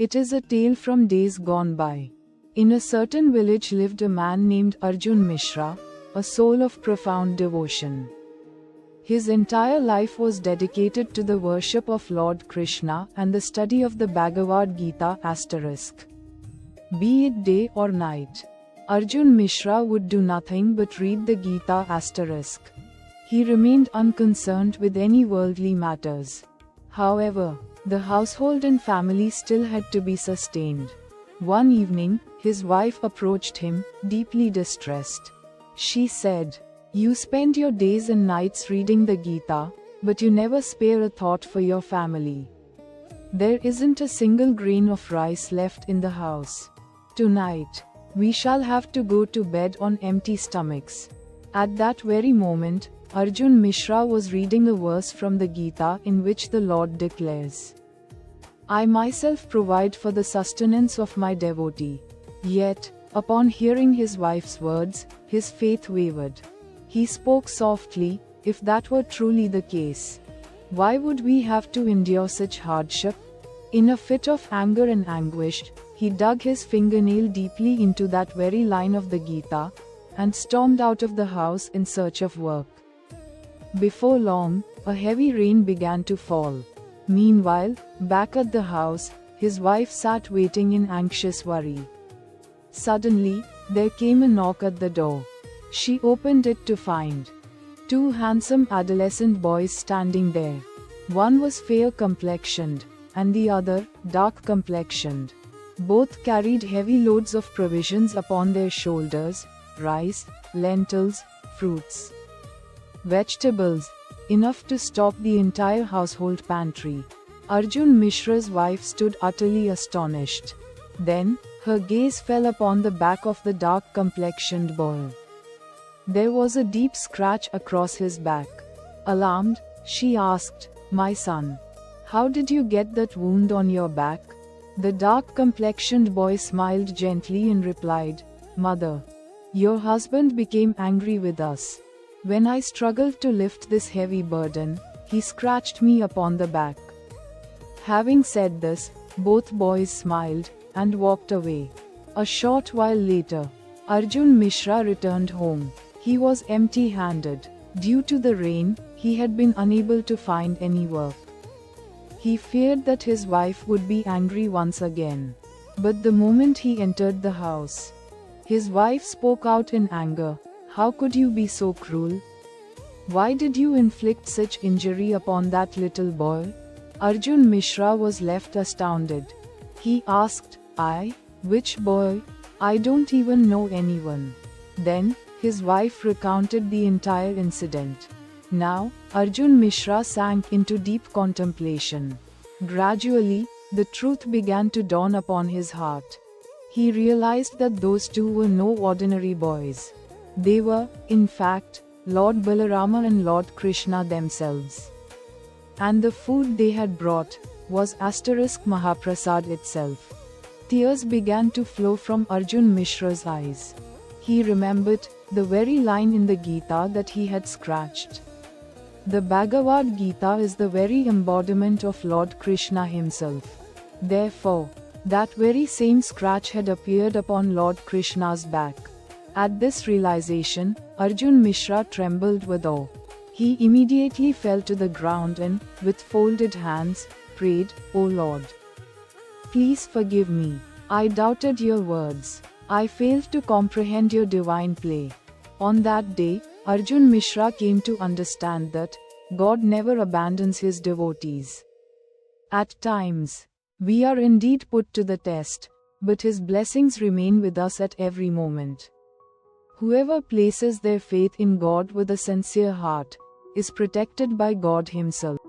It is a tale from days gone by. In a certain village lived a man named Arjun Mishra, a soul of profound devotion. His entire life was dedicated to the worship of Lord Krishna and the study of the Bhagavad Gita *. Be it day or night, Arjun Mishra would do nothing but read the Gita *. He remained unconcerned with any worldly matters. However, the household and family still had to be sustained. One evening, his wife approached him, deeply distressed. She said, "You spend your days and nights reading the Gita, but you never spare a thought for your family. There isn't a single grain of rice left in the house. Tonight, we shall have to go to bed on empty stomachs." At that very moment, Arjun Mishra was reading a verse from the Gita in which the Lord declares, "I myself provide for the sustenance of my devotee." Yet, upon hearing his wife's words, his faith wavered. He spoke softly, "If that were truly the case, why would we have to endure such hardship?" In a fit of anger and anguish, he dug his fingernail deeply into that very line of the Gita, and stormed out of the house in search of work. Before long, a heavy rain began to fall. Meanwhile, back at the house, his wife sat waiting in anxious worry. Suddenly, there came a knock at the door. She opened it to find two handsome adolescent boys standing there. One was fair-complexioned, and the other, dark-complexioned. Both carried heavy loads of provisions upon their shoulders: rice, lentils, fruits, vegetables, enough to stock the entire household pantry. Arjun Mishra's wife stood utterly astonished. Then, her gaze fell upon the back of the dark-complexioned boy. There was a deep scratch across his back. Alarmed, she asked, "My son, how did you get that wound on your back?" The dark-complexioned boy smiled gently and replied, "Mother, your husband became angry with us. When I struggled to lift this heavy burden, he scratched me upon the back." Having said this, both boys smiled and walked away. A short while later, Arjun Mishra returned home. He was empty-handed. Due to the rain, he had been unable to find any work. He feared that his wife would be angry once again. But the moment he entered the house, his wife spoke out in anger, "How could you be so cruel? Why did you inflict such injury upon that little boy?" Arjun Mishra was left astounded. He asked, "I? Which boy? I don't even know anyone." Then, his wife recounted the entire incident. Now, Arjun Mishra sank into deep contemplation. Gradually, the truth began to dawn upon his heart. He realized that those two were no ordinary boys. They were, in fact, Lord Balarama and Lord Krishna themselves. And the food they had brought was * Mahaprasad itself. Tears began to flow from Arjun Mishra's eyes. He remembered the very line in the Gita that he had scratched. The Bhagavad Gita is the very embodiment of Lord Krishna himself. Therefore, that very same scratch had appeared upon Lord Krishna's back. At this realization, Arjun Mishra trembled with awe. He immediately fell to the ground and, with folded hands, prayed, "O Lord, please forgive me. I doubted your words. I failed to comprehend your divine play." On that day, Arjun Mishra came to understand that God never abandons his devotees. At times, we are indeed put to the test, but his blessings remain with us at every moment. Whoever places their faith in God with a sincere heart is protected by God himself.